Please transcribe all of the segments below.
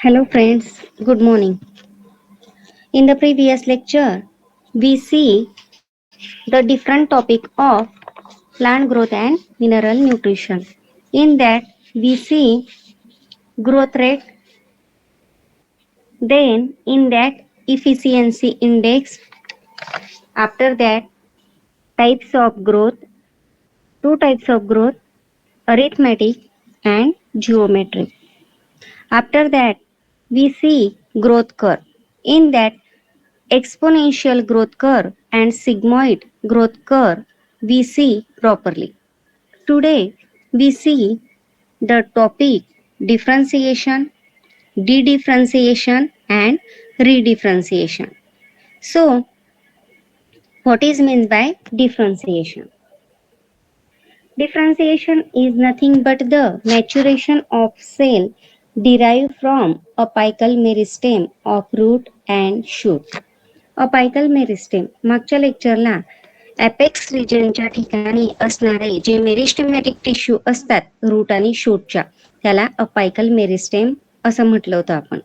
Hello friends, good morning. In the previous lecture, we see the different topic of plant growth and mineral nutrition. In that, we see growth rate, then in that efficiency index, after that types of growth, two types of growth, arithmetic and geometric. After that, we see growth curve. In that exponential growth curve and sigmoid growth curve we see properly. Today we see the topic differentiation, de-differentiation and redifferentiation. So what is meant by differentiation? Differentiation is nothing but the maturation of cell derived from apical meristem of root and shoot. Apical meristem मागच्या लेक्चरला apex रिजनच्या ठिकाणी असणारे जे मेरिस्टेमॅटिक tissue असतात route आणि शूटच्या त्याला apical meristem असं म्हटलं होतं आपण.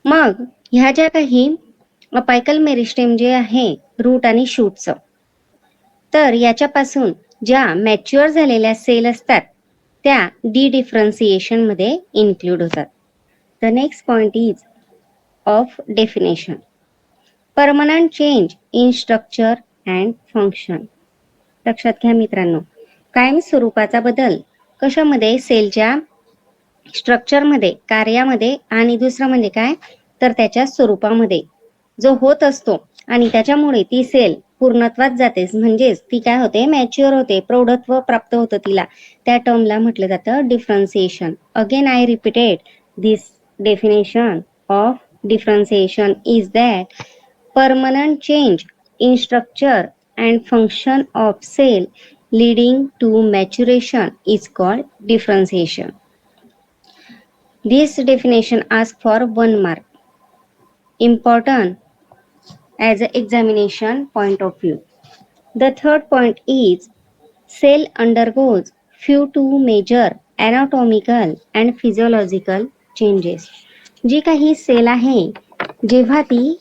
मग ह्या ज्या काही अपायकल मेरिस्टेम जे आहे रूट आणि शूटचं, तर याच्यापासून ज्या मॅच्युअर झालेल्या सेल असतात त्या डी डिफरन्सिएशन मध्ये इन्क्लूड होतात. The next point is of definition. Permanent change in structure and function. लक्षात घ्या मित्रांनो, कायम स्वरूपाचा बदल कशामध्ये? सेलच्या स्ट्रक्चरमध्ये, कार्यामध्ये आणि दुसरं म्हणजे काय तर त्याच्या स्वरूपामध्ये जो होत असतो आणि त्याच्यामुळे ती सेल पूर्णत्वात जाते, म्हणजेच ती काय होते? मॅच्युअर होते, प्रौढत्व प्राप्त होतं तिला. त्या टर्मला म्हटलं जातं differentiation. Again I repeated this definition of differentiation is that permanent change in structure and function of cell leading to maturation is called differentiation. This definition asks for 1 mark. Important as an examination point of view. The third point is cell undergoes few to major anatomical and physiological changes. जी काही sale आहे जेव्हा ती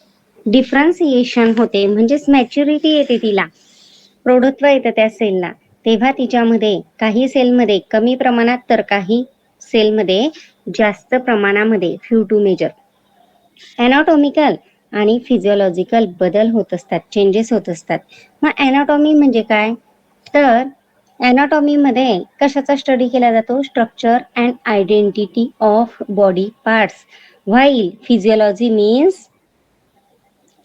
differentiation होते म्हणजेच maturity येते, तिला प्रौढत्व येतं त्या सेलला, तेव्हा तिच्यामध्ये काही सेलमध्ये कमी प्रमाणात तर काही सेलमध्ये जास्त प्रमाणामध्ये फ्यू टू मेजर ॲनाटॉमिकल आणि फिजिओलॉजिकल बदल होत असतात, चेंजेस होत असतात. मग ॲनाटॉमी म्हणजे काय तर ॲनाटॉमी मध्ये कशाचा स्टडी केला जातो? Structure and identity of body parts. While physiology means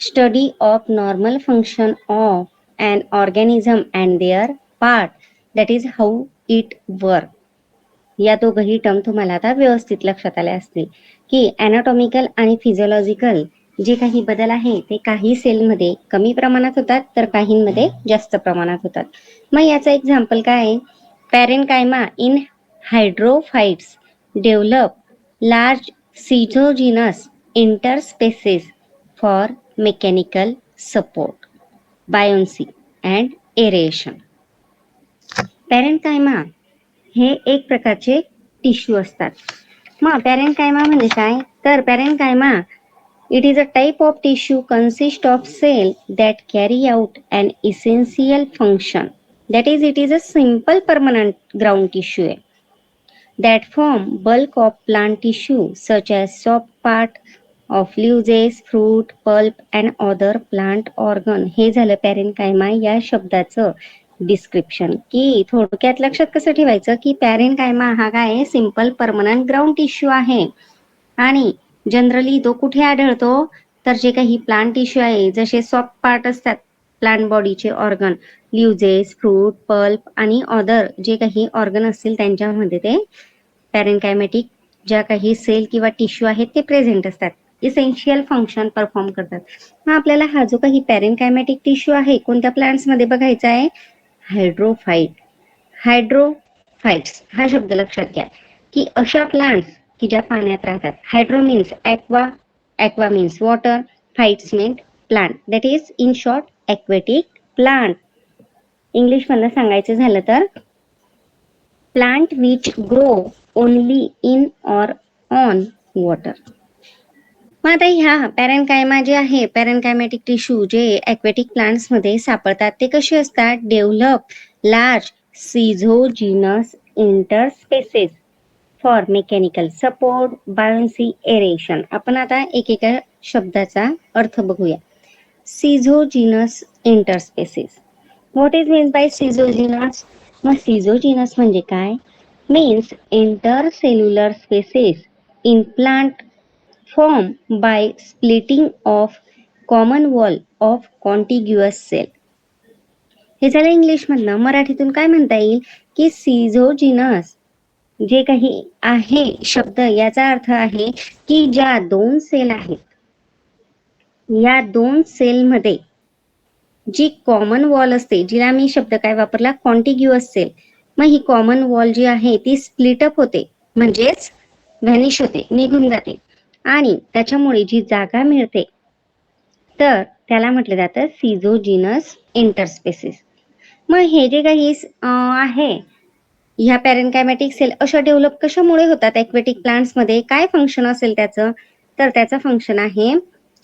study of normal function of an organism and their part, that is how it work. या दोघही टर्म तुम्हाला आता व्यवस्थित लक्षात आले असतील की ॲनाटॉमिकल आणि फिजिओलॉजिकल जे काही बदल आहे ते काही सेलमध्ये कमी प्रमाणात होतात तर काहींमध्ये जास्त प्रमाणात होतात. मग याचं एक्झाम्पल काय आहे? Parenchyma in hydrophytes develop large schizogenous interspaces for mechanical support, buoyancy and aeration. Parenchyma हे एक प्रकारचे टिश्यू असतात. मग पॅरेनकायमा म्हणजे काय तर parenchyma it is a type of tissue consist of cell that carry out an essential function. That is it is a simple permanent ground tissue आहे that form bulk of plant tissue such as soft part of leaves, fruit, pulp and other plant organ. हे झालं पॅरेनकायमा या शब्दाचं description. की थोडक्यात लक्षात कसं ठेवायचं की पॅरेनकायमा हा काय सिंपल परमनंट ग्राउंड टिश्यू आहे आणि जनरली तो कुठे आढळतो तर जे काही प्लांट टिश्यू आहे जसे सॉफ्ट पार्ट असतात प्लांट बॉडीचे ऑर्गन, लिव्जेस, फ्रूट, पल्प आणि अदर जे काही ऑर्गन असतील त्यांच्यामध्ये ते पॅरेनकायमॅटिक ज्या काही सेल किंवा टिश्यू आहेत ते प्रेझेंट असतात, इसेन्शियल फंक्शन परफॉर्म करतात. मग आपल्याला हा जो काही पॅरेनकायमॅटिक टिश्यू आहे कोणत्या प्लांट्स मध्ये बघायचा आहे? हायड्रोफाइट. हायड्रोफाइट्स हा शब्द लक्षात घ्या की अशा प्लांट्स की ज्या पाण्यात राहतात. Hydro means aqua, aqua means water, fights means plant, that is in short aquatic plant. English मधनं सांगायचं झालं तर plant which grow only in or on water. मग आता ह्या पॅरेनकायमा जे आहे, पॅरेनकायमॅटिक टिश्यू जे ॲक्वॅटिक प्लांट्समध्ये सापडतात ते कसे असतात? Develop large schizogenous interspaces for mechanical support, buoyancy, aeration. आपण आता एकेका शब्दाचा अर्थ बघूया. Schizogenous interspaces. What is mean by schizogenous? मग सिझोजिनस म्हणजे काय? Means intercellular spaces in plant formed by splitting of common wall of contiguous cell. हे झालं इंग्लिश मधनं. मराठीतून काय म्हणता येईल की सिझोजिनस जे काही आहे शब्द याचा अर्थ आहे की ज्या दोन सेल आहेत या दोन सेलमध्ये जी कॉमन वॉल असते, जिला मी शब्द काय वापरला? कॉन्टिग्युअस सेल. मग ही कॉमन वॉल जी आहे ती स्प्लिटअप होते, म्हणजेच व्हॅनिश होते, निघून जाते, आणि त्याच्यामुळे जी जागा मिळते तर त्याला म्हटलं जातं सिझोजिनस इंटरस्पेसेस. मग हे जे काही आहे ह्या पॅरेनकायमॅटिक सेल अशा डेव्हलप कशामुळे होतात ॲक्वॅटिक प्लांट्समध्ये? काय फंक्शन असेल त्याचं? तर त्याचं फंक्शन आहे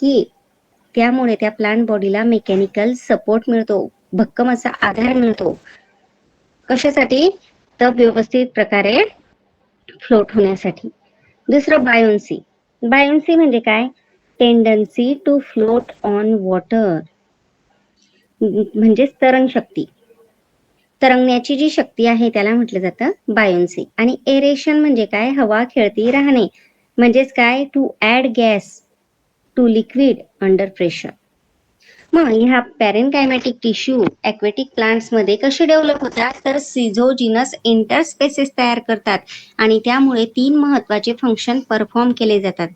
की त्यामुळे त्या प्लांट बॉडीला मेकॅनिकल सपोर्ट मिळतो, भक्कम असा आधार मिळतो. कशासाठी? तर व्यवस्थित प्रकारे फ्लोट होण्यासाठी. दुसरं बायोन्सी. बायोन्सी म्हणजे काय? Tendency to float on water, म्हणजे तरंग शक्ती. तरंगण्याची जी शक्ती आहे त्याला म्हटलं जातं बायोन्सी. आणि एरेशन म्हणजे काय? हवा खेळती राहणे, म्हणजेच काय? To add gas to liquid under pressure. मग ह्या पॅरेनकायमॅटिक टिश्यू ॲक्वॅटिक प्लांट्समध्ये कसे डेव्हलप होतात? तर सिझोजिनस इंटरस्पेसेस तयार करतात आणि त्यामुळे 3 महत्वाचे फंक्शन परफॉर्म केले जातात: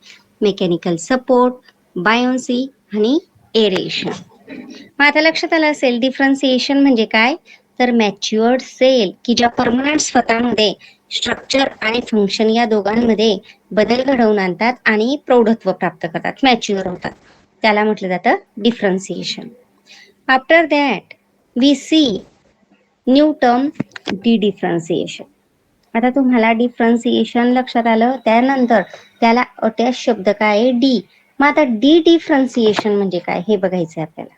मेकॅनिकल सपोर्ट, बायोन्सी आणि एरेशन. मग आता लक्षात आलं असेल डिफरन्सिएशन म्हणजे काय? तर मॅच्युअर्ड सेल की ज्या परमनंट स्वतःमध्ये स्ट्रक्चर आणि फंक्शन या दोघांमध्ये बदल घडवून आणतात आणि प्रौढत्व प्राप्त करतात, मॅच्युअर होतात, त्याला म्हटलं जातं differentiation. After that we see new term differentiation. आता तुम्हाला डिफरन्सिएशन लक्षात आलं, त्यानंतर त्याला अटॅच शब्द काय आहे? डी. मग आता डिफरन्सिएशन म्हणजे काय हे बघायचं आपल्याला.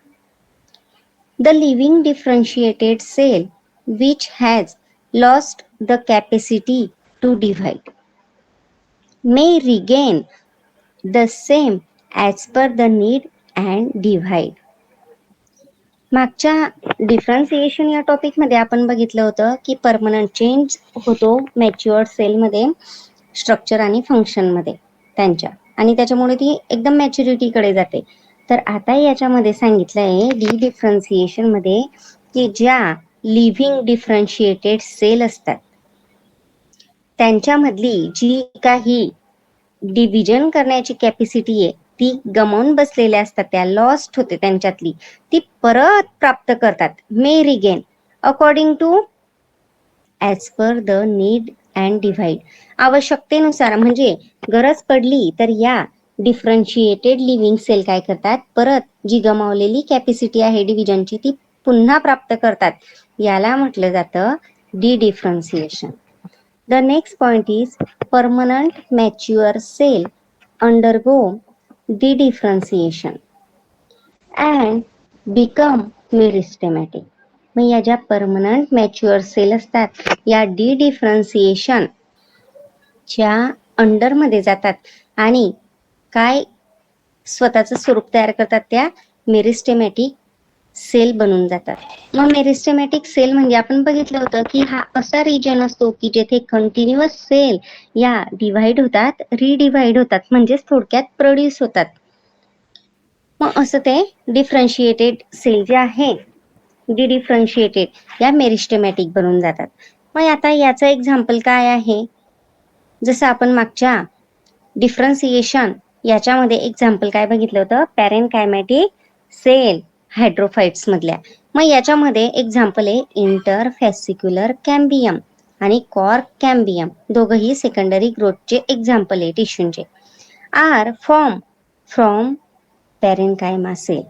The living differentiated cell which has lost the capacity to divide may regain the same as per the need and divide. मागच्या डिफरन्सिएशन या टॉपिकमध्ये आपण बघितलं होतं की परमनंट चेंज होतो मॅच्युअर्ड सेलमध्ये स्ट्रक्चर आणि फंक्शनमध्ये त्यांच्या, आणि त्याच्यामुळे ती एकदम मॅच्युरिटीकडे जाते. तर आता याच्यामध्ये सांगितलं आहे डिफरन्सिएशन मध्ये की ज्या लिव्हिंग डिफरन्शिएटेड सेल असतात त्यांच्यामधली जी काही डिव्हिजन करण्याची कॅपॅसिटी आहे ती गमावून बसलेल्या असतात, त्या लॉस्ट होते त्यांच्यातली, ती परत प्राप्त करतात. May regain according to as per the need and divide. आवश्यकतेनुसार, म्हणजे गरज पडली तर या डिफरन्शिएटेड लिव्हिंग सेल काय करतात? परत जी गमावलेली कॅपॅसिटी आहे डिव्हिजनची ती पुन्हा प्राप्त करतात. याला म्हटलं जातं differentiation. The next point is permanent mature cell undergo differentiation and become meristematic. मग या ज्या परमनंट मॅच्युअर सेल असतात या डिफरन्सिएशन च्या अंडरमध्ये जातात आणि काय स्वतःचं स्वरूप तयार करतात? त्या मेरिस्टेमॅटिक सेल बनून जातात. मग मेरिस्टेमॅटिक सेल म्हणजे आपण बघितलं होतं की हा असा रिजन असतो की जेथे कंटिन्युअस सेल या डिव्हाइड होतात, रिडिव्हाइड होतात, म्हणजेच थोडक्यात प्रोड्यूस होतात. मग असं ते डिफरन्शिएटेड सेल जे आहे डिफरन्शिएटेड या मेरिस्टेमॅटिक बनून जातात. मग आता याचं एक्झाम्पल काय आहे? जसं आपण मागच्या डिफरन्सिएशन याच्यामध्ये एक्झाम्पल काय बघितलं होतं? पॅरेनकायमॅटिक सेल हायड्रोफाइट्स मधल्या. मग याच्यामध्ये एक्झाम्पल आहे इंटरफॅसिक्युलर कॅम्बियम आणि कॉर्क कॅम्बियम, दोघंही सेकंडरी ग्रोथचे एक्झाम्पल आहे टिश्यूचे. Are form from parenchyma cell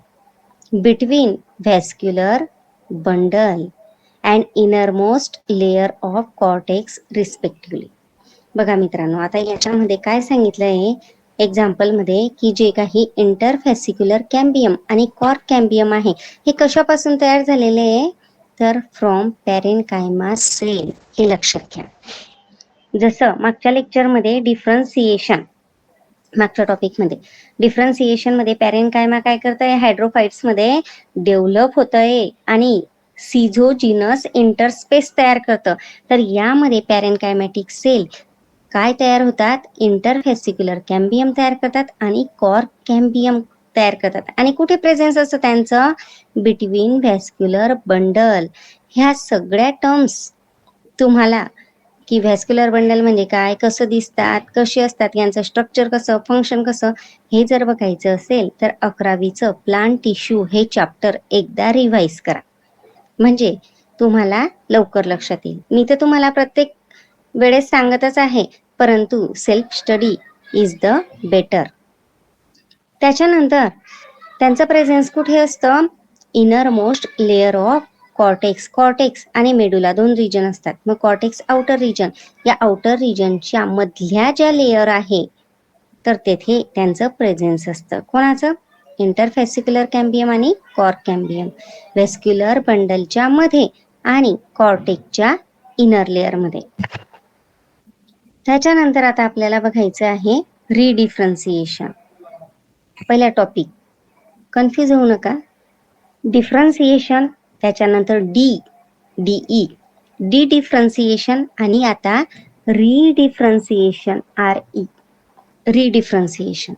between vascular bundle and innermost layer of cortex respectively. बघा मित्रांनो, आता याच्यामध्ये काय सांगितलं आहे एक्झाम्पल मध्ये की जे काही इंटरफेसिक्युलर कॅम्बियम आणि कॉर्क कॅम्बियम आहे हे कशापासून तयार झालेले आहे, तर फ्रॉम पॅरेनकायमा सेल. हे लक्षात घ्या. जसं मागच्या लेक्चरमध्ये डिफरन्सिएशन, मागच्या टॉपिकमध्ये डिफरन्सिएशन मध्ये पॅरेनकायमा काय करतंय, हायड्रोफाइट्स मध्ये डेव्हलप होतंय आणि सिझोजिनस इंटरस्पेस तयार करतं. तर यामध्ये पॅरेनकायमॅटिक सेल काय तयार होतात, इंटरफेसिक्युलर कॅम्बियम तयार करतात आणि कॉर्क कॅम्बियम तयार करतात. आणि कुठे प्रेझेन्स असतं त्यांचं, बिटवीन व्हॅस्क्युलर बंडल. ह्या सगळ्या टर्म्स तुम्हाला की व्हॅस्क्युलर बंडल म्हणजे काय, कसं दिसतात, कसे असतात, यांचं स्ट्रक्चर कसं, फंक्शन कसं, हे जर बघायचं असेल तर 11वीचं प्लांट टिश्यू हे चॅप्टर एकदा रिवाइज करा, म्हणजे तुम्हाला लवकर लक्षात येईल. मी तर तुम्हाला प्रत्येक वेळेस सांगतच आहे, परंतु self study is the better. त्याच्यानंतर त्यांचं प्रेझेन्स कुठे असतं, inner most layer of cortex. Cortex आणि मेडुला दोन रिजन असतात. मग कॉर्टेक्स आउटर रिजन, या आउटर रिजनच्या मधल्या ज्या लेअर आहे तर तेथे त्यांचं प्रेझेन्स असतं. कोणाचं, इंटरफेसिक्युलर कॅम्बियम आणि कॉर्क कॅम्बियम. व्हेस्क्युलर बंडलच्या मध्ये आणि कॉर्टेक्सच्या इनर लेअर मध्ये. त्याच्यानंतर आता आपल्याला बघायचं आहे रिडिफरन्सिएशन. पहिला टॉपिक, कन्फ्यूज होऊ नका. डिफरन्सिएशन, त्याच्यानंतर डीई, डी डिफरन्सिएशन आणि आता रिडिफरन्सिएशन, रिडिफरन्सिएशन.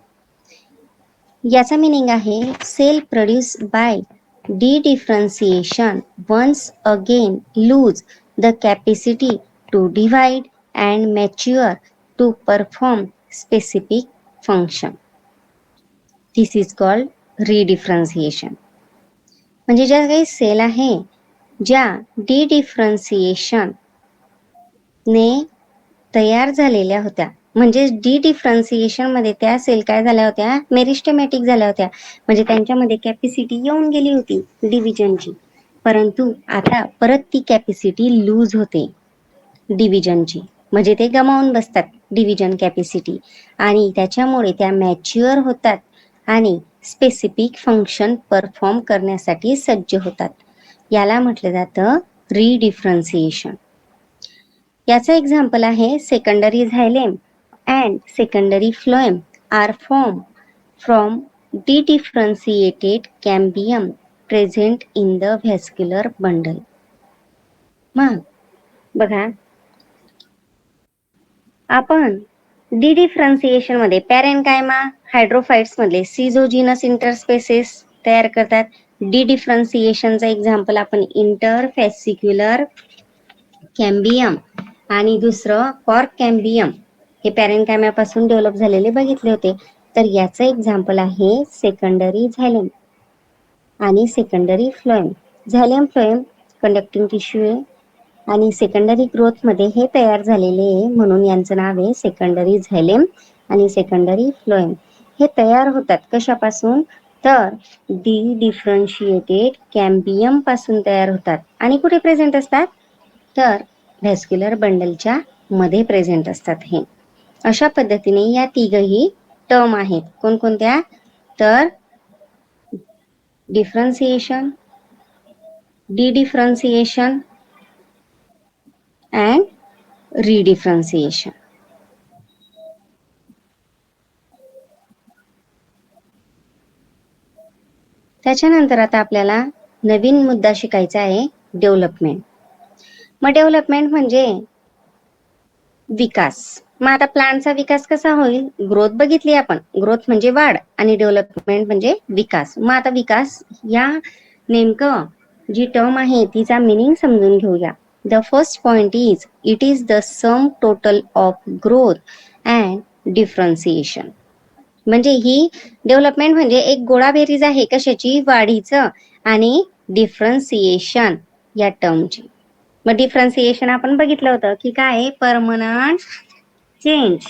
याचा मिनिंग आहे cell produce by dedifferentiation once again lose the capacity to divide and mature to perform specific function. This is called redifferentiation. म्हणजे ज्या काही सेल आहे ज्या डी डिफरन्सिएशन ने तयार झालेल्या होत्या, म्हणजे डी डिफरन्सिएशन मध्ये त्या सेल काय झाल्या होत्या, मेरिस्टेमॅटिक झाल्या होत्या, म्हणजे त्यांच्यामध्ये कॅपॅसिटी येऊन गेली होती डिव्हिजनची. परंतु आता परत ती कॅपॅसिटी लूज होते डिव्हिजनची, म्हणजे ते गमावून बसतात डिव्हिजन कॅपॅसिटी आणि त्याच्यामुळे त्या मॅच्युअर होतात आणि स्पेसिफिक फंक्शन परफॉर्म करण्यासाठी सज्ज होतात. याला म्हटलं जातं रिडिफरन्सिएशन. याचा एक्झाम्पल आहे secondary xylem and secondary phloem are form from dedifferentiated cambium present in the vascular bundle. मग बघा, आपण डिडिफरन्सिएशन मध्ये पॅरेनकायमा हायड्रोफाइट्स मधले सिझोजिनस इंटरस्पेसेस तयार करतात. डिडिफरन्सिएशनचा एक्झाम्पल आपण इंटरफेसिक्युलर कॅम्बियम आणि दुसरं कॉर्क कॅम्बियम हे पॅरेनकायमापासून डेव्हलप झालेले बघितले होते. तर याचं एक्झाम्पल आहे सेकंडरी झायलेम आणि secondary phloem. Xylem phloem conducting tissue आहे आणि सेकंडरी ग्रोथ मध्ये हे तयार झालेले आहे, म्हणून यांचं नाव आहे सेकंडरी झायलेम आणि सेकंडरी फ्लोएम. हे तयार होतात कशापासून, तर डी डिफरन्शिएटेड कॅम्बियम पासून तयार होतात. आणि कुठे प्रेझेंट असतात, तर व्हॅस्क्युलर बंडलच्या मध्ये प्रेझेंट असतात. हे अशा पद्धतीने या तिघही टर्म आहेत. कोणकोणत्या, तर डिफरन्सिएशन, डी डिफरन्सिएशन अँड रिडिफरन्सिएशन. त्याच्यानंतर आता आपल्याला नवीन मुद्दा शिकायचा आहे, डेव्हलपमेंट. मग डेव्हलपमेंट म्हणजे विकास. मग आता प्लांटचा विकास कसा होईल, ग्रोथ बघितली आपण, ग्रोथ म्हणजे वाढ आणि डेव्हलपमेंट म्हणजे विकास. मग आता विकास या नेमकं जी टर्म आहे तिचा मिनिंग समजून घेऊया. The first point is it is the sum total of growth and differentiation. म्हणजे ही डेव्हलपमेंट म्हणजे एक गोळाबेरीज आहे कशाची, वाढीचं आणि डिफरन्सिएशन या टर्मची. मग डिफरन्सिएशन आपण बघितलं होतं की काय, permanent change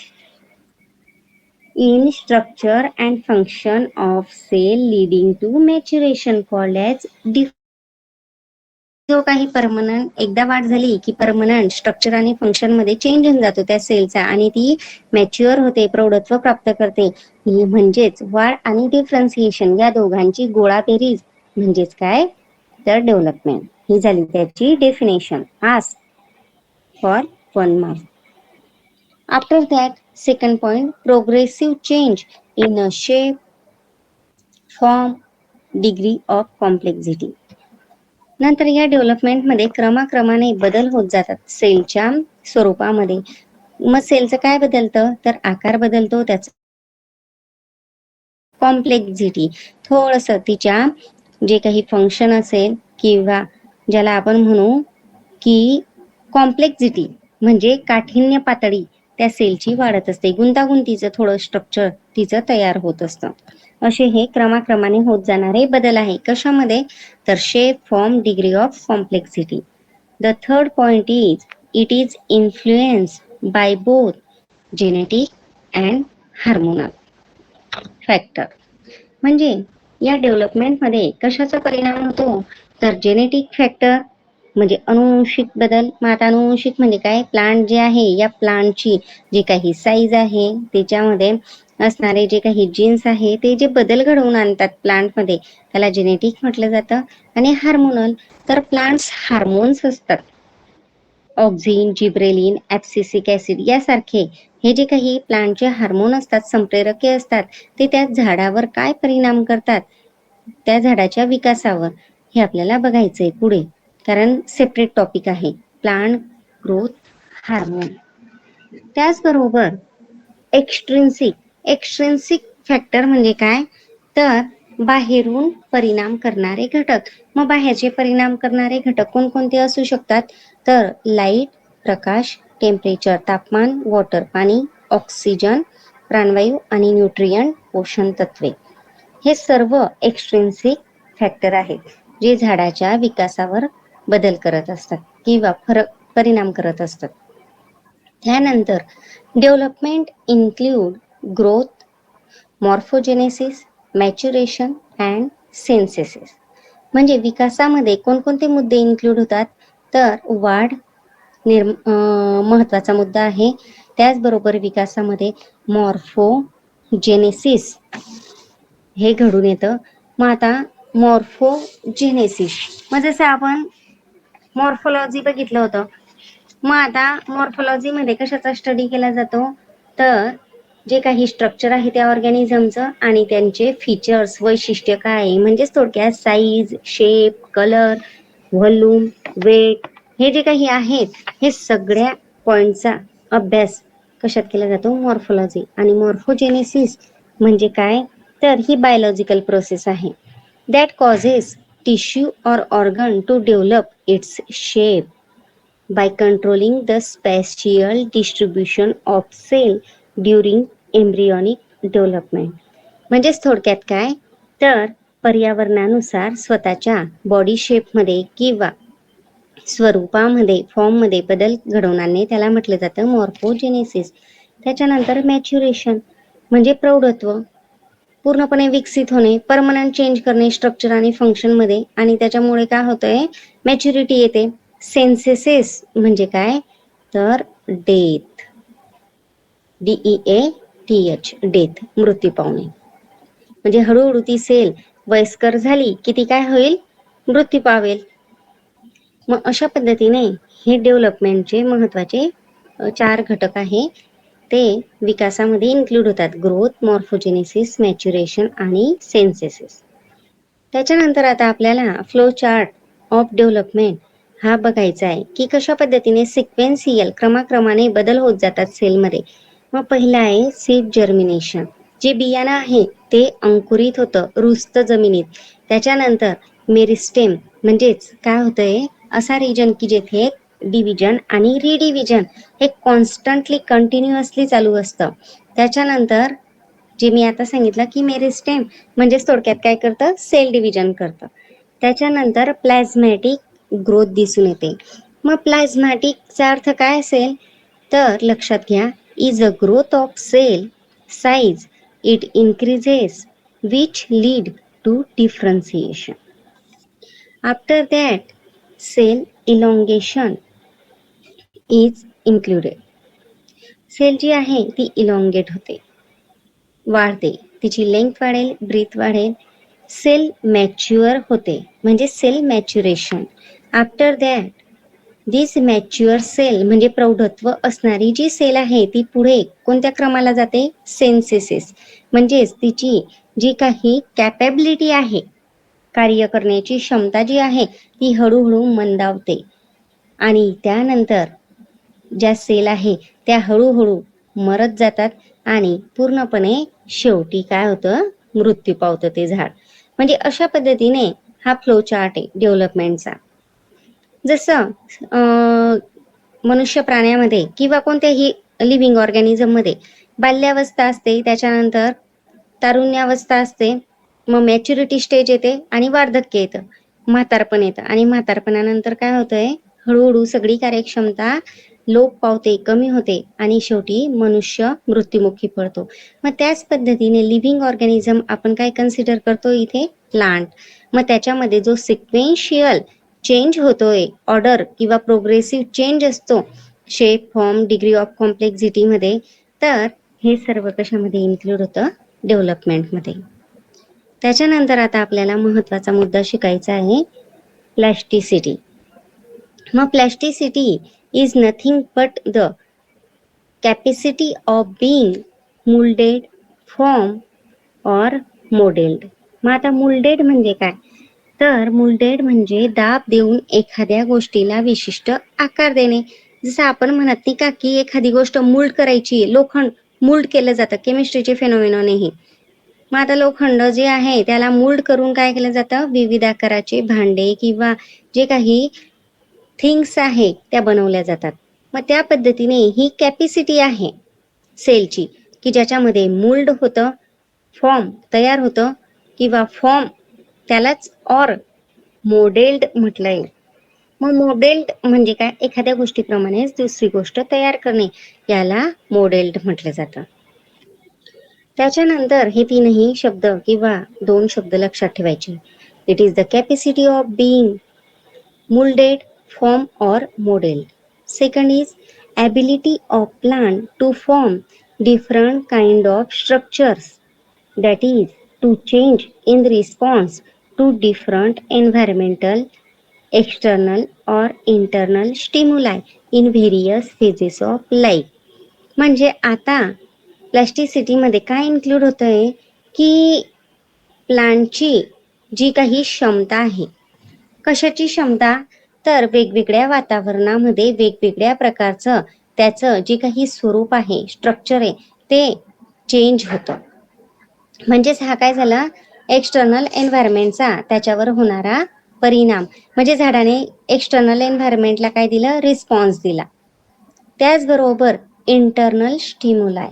in structure and function of cell leading to maturation called as जो काही परमनंट एकदा वाढ झाली की परमनंट स्ट्रक्चर आणि फंक्शन मध्ये चेंज होऊन जातो त्या सेलचा आणि ती मॅच्युअर होते, प्रौढत्व प्राप्त करते. म्हणजेच वाढ आणि डिफरन्सिएशन या दोघांची गोळाबेरीज म्हणजेच काय, तर डेव्हलपमेंट. ही झाली त्याची definition. Ask for 1 mark. After that, second point, progressive change in a shape, form, degree of complexity. नंतर या डेव्हलपमेंटमध्ये क्रमाक्रमाने बदल होत जातात सेलच्या स्वरूपामध्ये. मग सेलचं काय बदलतं, तर आकार बदलतो, त्याचं कॉम्प्लेक्झिटी, थोडंसं तिच्या जे काही फंक्शन असेल किंवा ज्याला आपण म्हणू की कॉम्प्लेक्झिटी म्हणजे काठिण्य पातळी त्या सेलची वाढत असते, गुंतागुंतीचं थोडं स्ट्रक्चर तिचं तयार होत असतं. असे हे क्रमाक्रमाने होत जाणारे बदल आहे. कशामध्ये, तर shape, form, degree of complexity. The third point is it is influence by both genetic and hormonal factor. म्हणजे या डेव्हलपमेंटमध्ये कशाचा परिणाम होतो, तर जेनेटिक फॅक्टर म्हणजे अनुवंशिक बदल. मग आता अनुवंशिक म्हणजे काय, प्लांट जे आहे या प्लांटची जी काही साईज आहे त्याच्यामध्ये असणारे जे काही जीन्स आहे ते जे बदल घडवून आणतात प्लांटमध्ये त्याला जेनेटिक म्हटलं जातं. आणि हार्मोनल, तर प्लांट्स हार्मोन्स असतात, ऑक्झिन, जिब्रेलिन, ऍब्सिसिक ऍसिड यासारखे हे जे काही प्लांटचे हार्मोन असतात, संप्रेरके असतात, ते त्या झाडावर काय परिणाम करतात, त्या झाडाच्या विकासावर, हे आपल्याला बघायचंय पुढे, कारण सेपरेट टॉपिक आहे प्लांट ग्रोथ हार्मोन. त्याचबरोबर एक्स्ट्रिन्सिक फॅक्टर म्हणजे काय, तर बाहेरून परिणाम करणारे घटक. मग बाहेरचे परिणाम करणारे घटक कोणकोणते असू शकतात, तर लाईट, प्रकाश, टेम्परेचर, तापमान, वॉटर, पाणी, ऑक्सिजन, प्राणवायू आणि न्यूट्रियंट, पोषण तत्वे. हे सर्व एक्स्ट्रिन्सिक फॅक्टर आहेत जे झाडाच्या विकासावर बदल करत असतात किंवा परिणाम करत असतात. त्यानंतर development include growth, morphogenesis, maturation and synthesis. म्हणजे विकासामध्ये कोणकोणते मुद्दे इन्क्लूड होतात, तर वाढ महत्वाचा मुद्दा आहे. त्याचबरोबर विकासामध्ये मॉर्फोजेनेसिस हे घडून येतं. मग आता मॉर्फोजेनेसिस, मग जसं आपण मॉर्फोलॉजी बघितलं होतं, मग आता मॉर्फोलॉजीमध्ये कशाचा स्टडी केला जातो, तर जे काही स्ट्रक्चर आहे त्या ऑर्गॅनिझमचं आणि त्यांचे फीचर्स, वैशिष्ट्य काय, म्हणजेच थोडक्यात size, shape, colour, volume, weight, हे जे काही आहेत हे सगळ्या पॉइंटचा अभ्यास कशात केला जातो, मॉर्फोलॉजी. आणि मॉर्फोजेनेसिस म्हणजे काय, तर ही बायोलॉजिकल प्रोसेस आहे that causes tissue or organ to develop its shape by controlling the spatial distribution of cell during embryonic development. म्हणजेच थोडक्यात काय, तर पर्यावरणानुसार स्वतःच्या बॉडी शेपमध्ये किंवा स्वरूपामध्ये, फॉर्ममध्ये बदल घडवून आणणे त्याला म्हटलं जातं मॉर्फोजेनेसिस. त्याच्यानंतर मॅच्युरेशन म्हणजे प्रौढत्व, पूर्णपणे विकसित होणे, परमनंट चेंज करणे स्ट्रक्चर आणि फंक्शनमध्ये, आणि त्याच्यामुळे काय होतंय, मॅच्युरिटी येते. सिन्थेसिस म्हणजे काय, तर डेथ, DEATH, डेथ, मृत्यू पावणे. म्हणजे हळूहळू ती सेल वयस्कर झाली की ती काय होईल, मृत्यू पावेल. मग अशा पद्धतीने हे डेव्हलपमेंटचे महत्वाचे 4 घटक आहे ते विकासामध्ये इन्क्लूड होतात, ग्रोथ, मॉर्फोजेनेसिस, मॅच्युरेशन आणि सिन्थेसिस. त्याच्यानंतर आता आपल्याला फ्लो चार्ट ऑफ डेव्हलपमेंट हा बघायचा आहे की कशा पद्धतीने सिक्वेन्शियल क्रमाक्रमाने बदल होत जातात सेलमध्ये. मग पहिला आहे सीड जर्मिनेशन, जे बियाणं आहे ते अंकुरित होतं, रुजतं जमिनीत. त्याच्यानंतर मेरिस्टेम म्हणजेच काय होतंय, असा रिजन की जेथे डिव्हिजन आणि रिडिव्हिजन हे कॉन्स्टंटली कंटिन्युअसली चालू असतं. त्याच्यानंतर जे मी आता सांगितलं की मेरिस्टेम म्हणजेच थोडक्यात काय करतं, सेल डिव्हिजन करतं. त्याच्यानंतर प्लाझ्मॅटिक ग्रोथ दिसून येते. मग प्लाझ्मॅटिकचा अर्थ काय असेल, तर लक्षात घ्या, is a growth of cell size, it increases which lead to differentiation. After that cell elongation is included. Cell जी आहे ती इलॉंगेट होते, वाढते, तिची लेंथ वाढेल, ब्रीथ वाढेल. सेल मॅच्युअर होते म्हणजे cell maturation. After that this mature cell म्हणजे प्रौढत्व असणारी जी सेल आहे ती पुढे कोणत्या क्रमाला जाते? सेन्सिसिस. म्हणजेच तिची जी काही कॅपॅबिलिटी आहे, कार्य करण्याची क्षमता जी आहे ती हळूहळू मंदावते आणि त्यानंतर ज्या सेल आहे त्या हळूहळू मरत जातात आणि पूर्णपणे शेवटी काय होतं? मृत्यू पावतं ते झाड. म्हणजे अशा पद्धतीने हा फ्लो चार्ट आहे डेव्हलपमेंटचा. जसं मनुष्य प्राण्यामध्ये किंवा कोणत्याही लिव्हिंग ऑर्गॅनिझम मध्ये बाल्यावस्था असते, त्याच्यानंतर तारुण्यावस्था असते, मग मॅच्युरिटी स्टेज येते आणि वार्धक्य येतं, म्हातारपण येतं आणि म्हातारपणानंतर काय होतंय? हळूहळू सगळी कार्यक्षमता लोप पावते, कमी होते आणि शेवटी मनुष्य मृत्युमुखी पडतो. मग त्याच पद्धतीने लिव्हिंग ऑर्गॅनिझम आपण काय कन्सिडर करतो इथे? प्लांट. मग त्याच्यामध्ये जो सिक्वेन्शियल चेंज होतोय, ऑर्डर किंवा प्रोग्रेसिव्ह चेंज असतो shape, form, degree of complexity मध्ये, तर हे सर्व कशामध्ये इन्क्लूड होतं? डेव्हलपमेंटमध्ये. त्याच्यानंतर आता आपल्याला महत्वाचा मुद्दा शिकायचा आहे, प्लॅस्टिसिटी. मग plasticity is nothing but the capacity of being moulded, form or modelled. मग आता मोल्डेड म्हणजे काय? तर मोल्डेड म्हणजे दाब देऊन एखाद्या गोष्टीला विशिष्ट आकार देणे. जसं आपण म्हणत नाही का की एखादी गोष्ट मोल्ड करायची, लोखंड मोल्ड केलं जातं केमिस्ट्रीचे फेनोमेनॉनही. मग आता लोखंड जे आहे त्याला मोल्ड करून काय केलं जातं? विविध आकाराचे भांडे किंवा जे काही थिंग्स आहे त्या बनवल्या जातात. मग त्या पद्धतीने ही कॅपॅसिटी आहे सेलची की ज्याच्यामध्ये मोल्ड होतं, फॉर्म तयार होतं किंवा फॉर्म त्यालाच ऑर मॉडेल्ड म्हटलंय. मग मॉडेल्ड म्हणजे काय? एखाद्या गोष्टीप्रमाणेच दुसरी गोष्ट तयार करणे, याला मॉडेल्ड म्हटलं जातं. त्याच्यानंतर हे तीनही शब्द किंवा दोन शब्द लक्षात ठेवायचे. It is the capacity of being moulded, form or modeled. Second is ability of plant to form different kind of structures, that is to change in response to different environmental, external or internal stimuli in various phases of life. म्हणजे आता प्लॅस्टिसिटी मध्ये काय include होतंय की प्लांटची जी काही क्षमता आहे, कशाची क्षमता? तर वेगवेगळ्या वातावरणामध्ये वेगवेगळ्या प्रकारचं त्याचं जे काही स्वरूप आहे, स्ट्रक्चर आहे, ते चेंज होतं. म्हणजेच हा काय झाला? एक्सटर्नल एन्व्हायरमेंटचा त्याच्यावर होणारा परिणाम. म्हणजे झाडाने एक्सटर्नल एन्व्हायरमेंटला काय दिलं? रिस्पॉन्स दिला. त्याचबरोबर इंटरनल स्टिम्युलाय.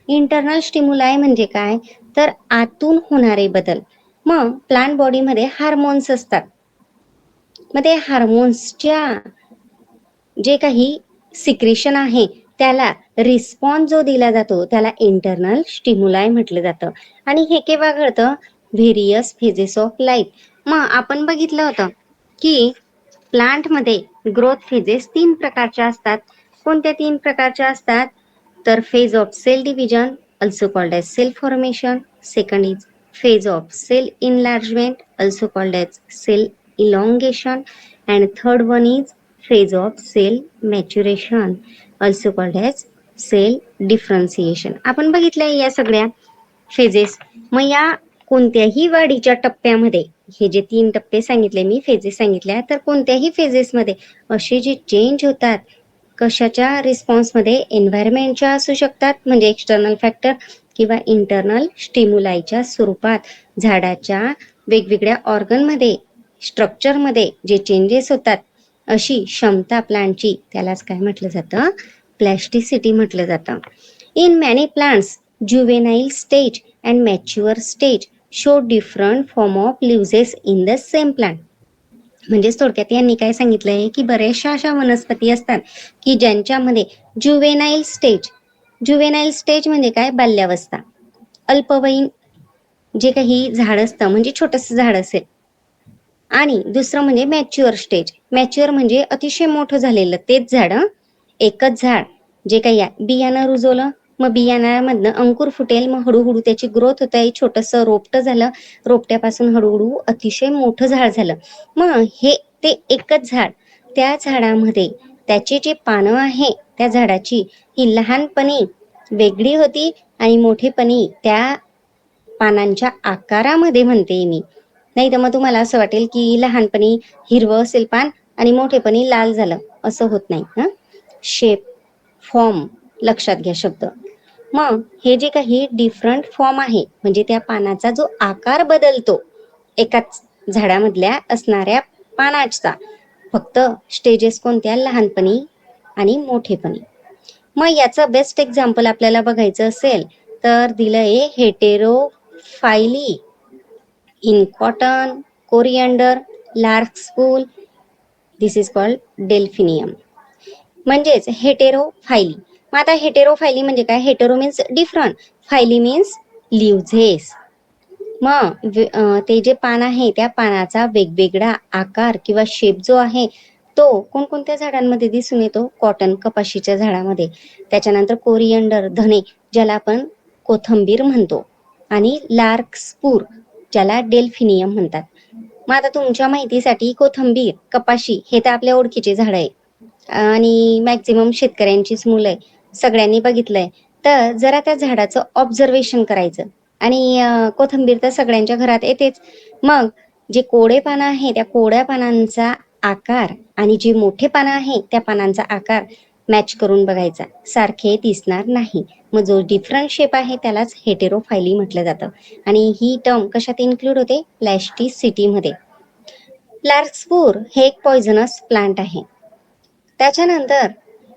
इंटरनल स्टिम्युलाय म्हणजे काय? तर आतून होणारे बदल. मग प्लांट बॉडीमध्ये हार्मोन्स असतात. मग ते हार्मोन्सच्या जे काही सिक्रेशन आहे त्याला रिस्पॉन्स जो दिला जातो त्याला इंटरनल स्टिम्युलाय म्हटलं जातं. आणि हे केव्हा घडतं? Various phases of life. मग आपण बघितलं होतं की प्लांटमध्ये ग्रोथ फेजेस 3 प्रकारच्या असतात. कोणत्या 3 प्रकारच्या असतात? तर phase of cell division, also called as cell formation. Second is phase of cell enlargement, also called as cell elongation. And third one is phase of cell maturation, also called as cell differentiation. आपण बघितलंय या सगळ्या phases. मग या कोणत्याही वाढीच्या टप्प्यामध्ये हे जे 3 टप्पे सांगितले मी, फेजेस सांगितल्या, तर कोणत्याही फेजेसमध्ये असे जे चेंज होतात, कशाच्या रिस्पॉन्समध्ये? एन्व्हायरमेंटच्या असू शकतात म्हणजे एक्सटर्नल फॅक्टर किंवा इंटरनल स्टिम्युलायच्या स्वरूपात झाडाच्या वेगवेगळ्या ऑर्गनमध्ये, स्ट्रक्चरमध्ये जे चेंजेस होतात, अशी क्षमता प्लांटची, त्यालाच काय म्हटलं जातं? प्लॅस्टिसिटी म्हटलं जातं. In many plants juvenile stage and mature stage show different form of leaves in the same plant. म्हणजेच थोडक्यात यांनी काय सांगितलंय की बऱ्याचशा अशा वनस्पती असतात की ज्यांच्यामध्ये जुवेनाइल स्टेज म्हणजे काय? बाल्यावस्था. अल्पवयीन जे काही झाड असतं म्हणजे छोटंसं झाड असेल आणि दुसरं म्हणजे मॅच्युअर स्टेज. मॅच्युअर म्हणजे अतिशय मोठं झालेलं तेच झाड, एकच झाड जे काही बियाणं रुजवलं, मग बियाणामधनं अंकुर फुटेल, मग हळूहळू त्याची ग्रोथ होत आहे, छोटंसं रोपटं झालं, रोपट्यापासून हळूहळू अतिशय मोठं झाड झालं. मग हे ते एकच झाड, त्या झाडामध्ये त्याची जी पानं आहे त्या झाडाची ही लहानपणी वेगळी होती आणि मोठेपणी त्या पानांच्या आकारामध्ये म्हणते मी. नाही तर मग तुम्हाला असं वाटेल की लहानपणी हिरवं असेल पान आणि मोठेपणी लाल झालं, असं होत नाही. शेप, फॉर्म लक्षात घ्या शब्द. मग हे जे काही डिफरंट फॉर्म आहे म्हणजे त्या पानाचा जो आकार बदलतो एकाच झाडामधल्या असणाऱ्या पानाचा, फक्त स्टेजेस कोणत्या, लहानपणी आणि मोठेपणी. मग याचं बेस्ट एक्झाम्पल आपल्याला बघायचं असेल तर दिलंय heterophylly in cotton, coriander, larkspur. This is called delphinium. म्हणजेच हेटेरोफायली. मग आता हेटेरोफायली म्हणजे काय? Hetero means different, phylly means leaves. मग ते जे पान आहे त्या पानाचा वेगवेगळा आकार किंवा शेप जो आहे तो कोणकोणत्या झाडांमध्ये दिसून येतो? कॉटन, कपाशीच्या झाडामध्ये. त्याच्यानंतर कोरिअंडर, धने, ज्याला आपण कोथंबीर म्हणतो, आणि लार्कस्पूर, ज्याला डेल्फिनियम म्हणतात. मग आता तुमच्या माहितीसाठी कोथंबीर, कपाशी हे तर आपल्या ओळखीचे झाड आहे आणि मॅक्झिमम शेतकऱ्यांचीच मुलं आहे, सगळ्यांनी बघितलंय. तर जरा त्या झाडाचं ऑब्झर्वेशन करायचं. आणि कोथिंबीर तर सगळ्यांच्या घरात येतेच. मग जे कोडे पानं आहे त्या कोड्या पानांचा आकार आणि जे मोठे पानं आहे त्या पानांचा आकार मॅच करून बघायचा, सारखे दिसणार नाही. मग जो डिफरंट शेप आहे त्यालाच हेटेरोफायली म्हटलं जातं. आणि ही टर्म कशात इन्क्लूड होते? प्लॅस्टिसिटीमध्ये. लार्कस्पूर हे एक पॉइझनस प्लांट आहे. त्याच्यानंतर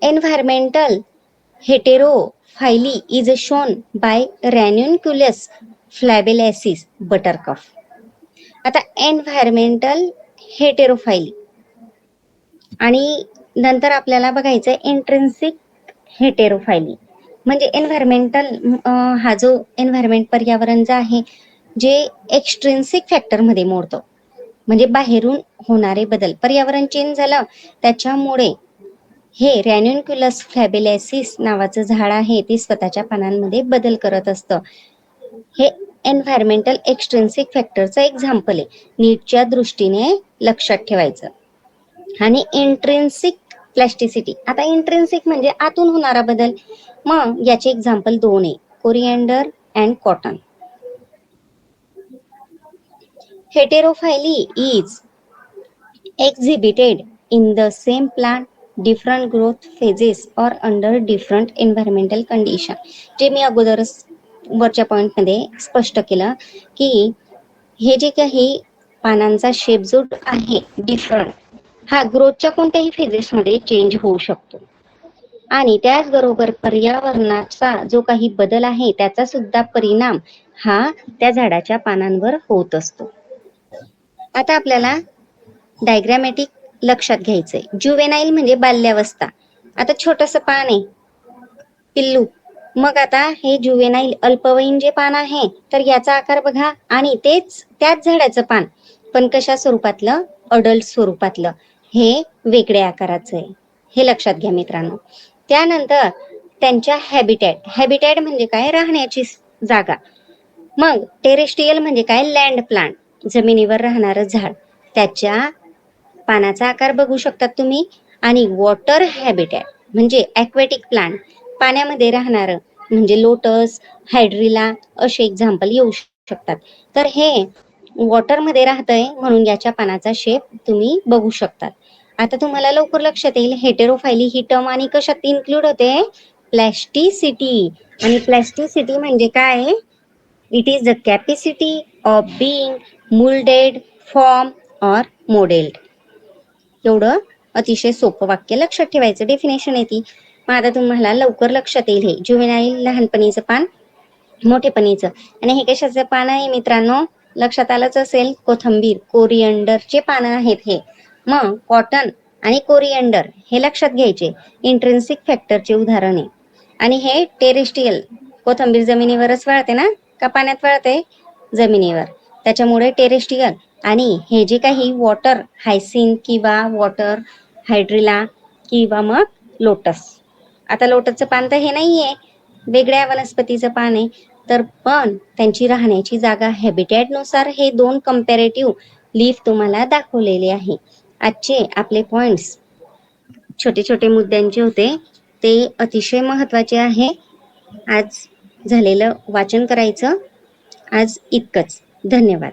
एन्व्हायरमेंटल हेटेरोफायली इज शोन बाय रॅन्युन्क्युलस फ्लॅबेलॅसिस बटरकफ. आता एन्व्हायरमेंटल हेटेरोफायली आणि नंतर आपल्याला बघायचं इंट्रिन्सिक हेटेरोफायली. म्हणजे एन्व्हायरमेंटल हा जो एन्व्हायरमेंट पर्यावरण आहे जे एक्स्ट्रिन्सिक फॅक्टर मध्ये मोडतो, म्हणजे बाहेरून होणारे बदल, पर्यावरण चेंज झालं त्याच्यामुळे हे रॅन्युन्क्युलस फ्लॅबेलॅसिस नावाचं झाड आहे ते स्वतःच्या पानांमध्ये बदल करत असतं. हे एन्व्हायरमेंटल एक्स्ट्रिन्सिक फॅक्टरचं एक्झाम्पल आहे, नीटच्या दृष्टीने लक्षात ठेवायचं. आणि इंट्रिन्सिक प्लॅस्टिसिटी. आता इंट्रिन्सिक म्हणजे आतून होणारा बदल. मग याचे एक्झाम्पल दोन आहे, coriander and cotton. Heterophylly is exhibited in the same plant, different growth phases or under different environmental condition. जे मी अगोदरच वरच्या पॉइंटमध्ये स्पष्ट केलं की हे जे काही पानांचा शेप जो आहे डिफरंट, हा ग्रोथच्या कोणत्याही फेजेसमध्ये चेंज होऊ शकतो. आणि त्याचबरोबर पर्यावरणाचा जो काही बदल आहे त्याचा सुद्धा परिणाम हा त्या झाडाच्या पानांवर होत असतो. आता आपल्याला डायग्रॅमॅटिक लक्षात घ्यायचंय. जुवेनाईल म्हणजे बाल्यावस्था. आता छोटस पान आहे, पिल्लू. मग आता हे जुवेनाईल अल्पवयीन जे पान आहे तर याचा आकार बघा, आणि त्याच झाडाचं पान पण कशा स्वरूपातलं? अडल्ट स्वरूपातलं. हे वेगळ्या आकाराचं आहे, हे लक्षात घ्या मित्रांनो. त्यानंतर त्यांच्या हॅबिटॅट म्हणजे काय? राहण्याची जागा. मग टेरेस्ट्रियल म्हणजे काय? लँड प्लांट, जमिनीवर राहणारं झाड. त्याच्या पानाचा आकार बघू शकतात तुम्ही. आणि वॉटर हॅबिटॅट म्हणजे ॲक्वॅटिक प्लांट, पाण्यामध्ये राहणारं, म्हणजे लोटस, हायड्रिला असे एक्झाम्पल येऊ शकतात. तर हे वॉटरमध्ये राहतंय म्हणून याच्या पानाचा शेप तुम्ही बघू शकतात. आता तुम्हाला लवकर लक्षात येईल हेटेरोफायली ही टर्म आणि कशात इन्क्लूड होते? प्लॅस्टिसिटी. आणि प्लॅस्टिसिटी म्हणजे काय? It is the capacity of being moulded, form or modelled. एवढं अतिशय सोपं वाक्य लक्षात ठेवायचं, डेफिनेशन आहे ती. मग आता तुम्हाला लवकर लक्षात येईल हे जुवेनाईल लहानपणीचं पान, मोठेपणीचं. आणि हे कशाचं पान आहे मित्रांनो? लक्षात आलंच असेल, कोथंबीर, कोरिअंडरचे पानं आहेत हे. मग कॉटन आणि कोरिअंडर हे लक्षात घ्यायचे, इंट्रिन्सिक फॅक्टरचे उदाहरण आहे. आणि हे टेरेस्ट्रियल, कोथंबीर जमिनीवरच वाळते ना, का पाण्यात वाळते? जमिनीवर. त्याच्यामुळे टेरेस्ट्रियल. आणि हे जे काही वॉटर हायसिन किंवा वॉटर हायड्रिला किंवा मग लोटस, आता लोटसचं पान तर हे नाही आहे, वेगळ्या वनस्पतीचं पान आहे, तर पण त्यांची राहण्याची जागा हॅबिटॅटनुसार हे 2 कंपॅरेटिव्ह लीफ तुम्हाला दाखवलेले आहे. आजचे आपले पॉइंट्स छोटे छोटे मुद्द्यांचे होते, ते अतिशय महत्त्वाचे आहे. आज झालेलं वाचन करायचं. आज इतकंच. धन्यवाद.